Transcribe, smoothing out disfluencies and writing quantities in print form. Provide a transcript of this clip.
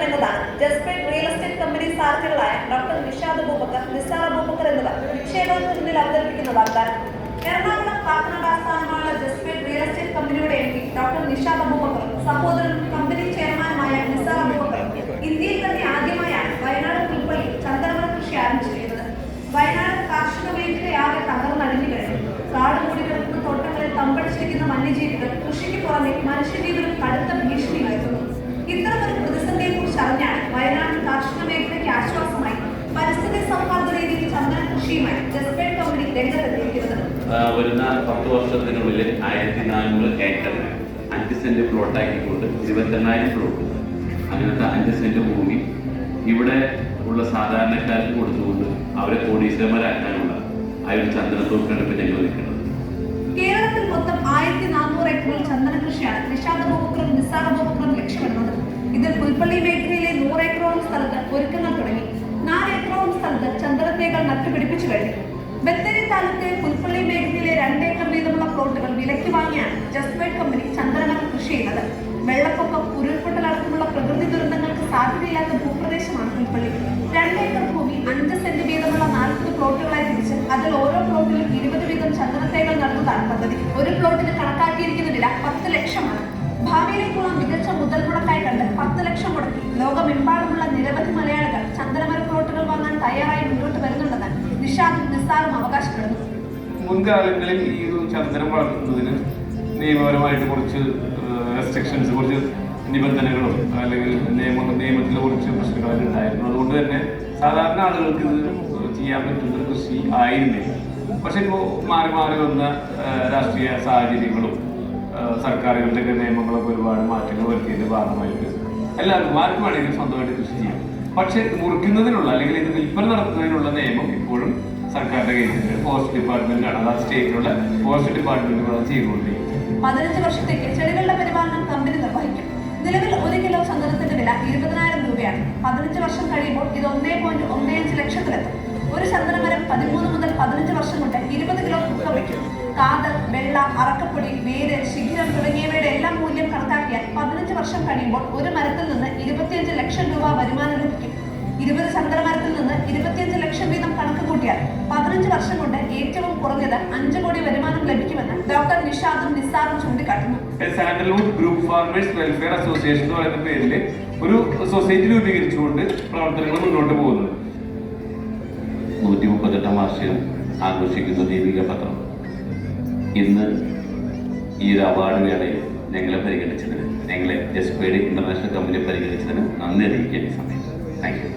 എന്നതാണ്. Jaspreet real estate company സാരഥികളായ doctor Nishad Abubakar, Nisar Abubakar എന്നിവർ നിക്ഷേപകർക്ക് മുന്നിൽ അവതരിപ്പിക്കുന്ന വാഗ്ദാനം. എറണാകുളം കാക്കനാട് ആസ്ഥാനമായ ജസ്പ്രീത് റിയൽ എസ്റ്റേറ്റ് കമ്പനിയുടെ എംഡി ഡോക്ടർ നിഷാദ് അബൂബക്കറും സഹോദരനും കമ്പനി ചെയർമാനുമായ നിസാർ അബൂബക്കറും ഇന്ത്യയിൽ തന്നെ ആദ്യമായാണ് വയനാട് പുൽപ്പള്ളിയിൽ ചന്ദനമര കൃഷി ആരംഭിച്ചിരിക്കുന്നത്. വയനാട് കാർഷിക മേഖലയാകെ തകർന്നടിഞ്ഞു കഴിഞ്ഞു. കാടുകൂടി കിടക്കുന്ന തോട്ടങ്ങളിൽ തമ്പടിച്ചിരിക്കുന്ന വന്യജീവികൾ കൃഷിക്ക് പുറമെ മനുഷ്യജീവനും കടുത്ത ഭീഷണി ഉയർത്തുന്നു. ഇത്തരമൊരു പ്രതിസന്ധിയെ കുറിച്ച് അറിഞ്ഞാണ് വയനാട് കാർഷിക മേഖലയ്ക്ക് ആശ്വാസമായി പരിസ്ഥിതി സൗഹാർദ്ദ രീതിയിൽ ചന്ദന കൃഷിയുമായി ജസ്പ്രീത് കമ്പനി രംഗത്തെത്തിയിരിക്കുന്നത്. വരുന്ന 10 വർഷത്തിനുള്ളിൽ 1400 ഏക്കർ 5 സെന്റ് പ്ലോട്ടാക്കിക്കൊണ്ട് 28,000 പ്ലോട്ട് അങ്ങനത്തെ 5 സെന്റ് ഭൂമി ഇവിടെ ഉള്ള സാധാരണക്കാർക്ക് കൊടുത്തുകൊണ്ട് അവരെ കോടീശ്വരന്മാരാക്കാനുള്ള ആ ഒരു ചന്ദനത്തോക്കാണ് ഇപ്പം ഞങ്ങൾ നിൽക്കുന്നത്. കേരളത്തിൽ മൊത്തം 1400 ഏക്കറിൽ ചന്ദന കൃഷിയാണ് നിഷാദ് അബൂബക്കറും നിസാർ അബൂബക്കറും ലക്ഷ്യമിടുന്നത്. ഇതിൽ പുൽപ്പള്ളി മേഖലയിലെ 100 ഏക്കറോളം സ്ഥലത്ത് ഒരുക്കങ്ങൾ തുടങ്ങി. 4 ഏക്കറോളം സ്ഥലത്ത് ചന്ദനത്തേകൾ നട്ടുപിടിപ്പിച്ചു കഴിഞ്ഞു. ബത്തേരി താലൂക്കിലെ പുൽപ്പള്ളി മേഖലയിലെ 2 ഏക്കർ വീതമുള്ള പ്ലോട്ടുകൾ വിലയ്ക്ക് വാങ്ങിയാണ് ജസ്പ്രീത് കമ്പനി ചന്ദനമരം കൃഷി ചെയ്യുന്നത്. വെള്ളപ്പൊക്കം, ഉരുൾപൊട്ടൽ അടക്കമുള്ള പ്രകൃതി ദുരന്തങ്ങൾക്ക് സാധ്യതയില്ലാത്ത ഭൂപ്രദേശമാണ് പുൽപ്പള്ളി. 2 ഏക്കർ ഭൂമി 5 സെന്റ് വീതമുള്ള 40 പ്ലോട്ടുകളായി തിരിച്ച് അതിൽ ഓരോ പ്ലോട്ടിലും 20 വീതം ചന്ദനത്തേകൾ നടന്നതാണ് പദ്ധതി. ഒരു പ്ലോട്ടിന് കണക്കാക്കിയിരിക്കുന്ന വില 10 ലക്ഷമാണ്. ഭാവിയിലേക്കുള്ള മികച്ച മുതൽ മുടക്കായി കണ്ട് 10 ലക്ഷം മുടക്കി ലോകമെമ്പാടുമുള്ള നിരവധി മലയാളികൾ ചന്ദനമര പ്ലോട്ടുകൾ വാങ്ങാൻ തയ്യാറായി മുന്നോട്ട് വരുന്നുണ്ടെന്ന് നിഷാദും നിസാറും അവകാശപ്പെടുന്നു. മുൻകാലങ്ങളിൽ ഈ ഒരു ചന്ദനം വളർത്തുന്നതിന് നിയമപരമായിട്ട് കുറച്ച് റെസ്ട്രിക്ഷൻസ്, കുറച്ച് നിബന്ധനകളും അല്ലെങ്കിൽ നിയമത്തിൽ കുറച്ച് പ്രശ്നങ്ങളൊക്കെ ഉണ്ടായിരുന്നു. അതുകൊണ്ട് തന്നെ സാധാരണ ആളുകൾക്ക് ഇത് ചെയ്യാൻ പറ്റുന്ന കൃഷി ആയിരുന്നില്ല. പക്ഷെ ഇപ്പോൾ മാറി മാറി വന്ന രാഷ്ട്രീയ സാഹചര്യങ്ങളും സർക്കാരുകളുടെ നിയമങ്ങളൊക്കെ ഒരുപാട് മാറ്റങ്ങൾ വരുത്തിയതിൻ്റെ ഭാഗമായിട്ട് എല്ലാവർക്കും ആർക്കും വേണമെങ്കിലും സ്വന്തമായിട്ട് കൃഷി ചെയ്യാം. പക്ഷെ മുറിക്കുന്നതിനുള്ള അല്ലെങ്കിൽ ഇത് വിൽപ്പന നടത്തുന്നതിനുള്ള നിയമം ഇപ്പോഴും സർക്കാരിന്റെ കയ്യിലുണ്ട്. ഫോറസ്റ്റ് ഡിപ്പാർട്ട്മെന്റാണ്, അതായത് സ്റ്റേറ്റിലുള്ള ഫോറസ്റ്റ് ഡിപ്പാർട്ട്മെന്റുകളാണ് ചെയ്തുകൊണ്ടിരിക്കുന്നത്. 15 വർഷത്തേക്ക് ചെടികളുടെ പരിപാലനം കമ്പനി നിർവഹിക്കും. നിലവിൽ 1 കിലോ ചന്ദനത്തിന്റെ വില 20,000 രൂപയാണ്. 15 വർഷം കഴിയുമ്പോൾ ഇത് 1.15 ലക്ഷത്തിലെത്തും. ഒരു ചന്ദനമരം 13 മുതൽ 15 വർഷം കൊണ്ട് 20 കിലോ തൂക്കം വയ്ക്കും. കാതൽ, വെള്ള, അറക്കപ്പൊടി, വേര്, ശിഖിരം തുടങ്ങിയവയുടെ എല്ലാം മൂല്യം കണക്കാക്കിയാൽ 15 വർഷം കഴിയുമ്പോൾ ഒരു മരത്തിൽ നിന്ന് 25 ലക്ഷം രൂപ വരുമാനം ലഭിക്കും. 20 ചന്ദനമരത്തിൽ നിന്ന് 25 ലക്ഷം വീതം കണക്ക് കൂട്ടിയാൽ 15 വർഷം കൊണ്ട് ഏറ്റവും കുറഞ്ഞത് 5 കോടി വരുമാനം ലഭിക്കുമെന്ന് ഡോക്ടർ നിഷാദും നിസാറും ചൂണ്ടിക്കാട്ടുന്നു. Sandalwood group farmers welfare association എന്ന് പറയുന്ന പേരിൽ ഒരു സൊസൈറ്റി രൂപീകരിച്ചുകൊണ്ട് പ്രവർത്തനങ്ങൾ മുന്നോട്ട് പോകുന്നത്. 138 വാർഷികം ആഘോഷിക്കുന്ന ദീപിക പത്രം ഇന്ന് ഈ ഒരു അവാർഡ് വേളയിൽ ഞങ്ങളെ പരിഗണിച്ചതിന്, ഞങ്ങളെ ജസ്പ്രീത് ഇന്റർനാഷണൽ കമ്പനി പരിഗണിച്ചതിന് നന്ദി അറിയിക്കാൻ സമയം. Thank you.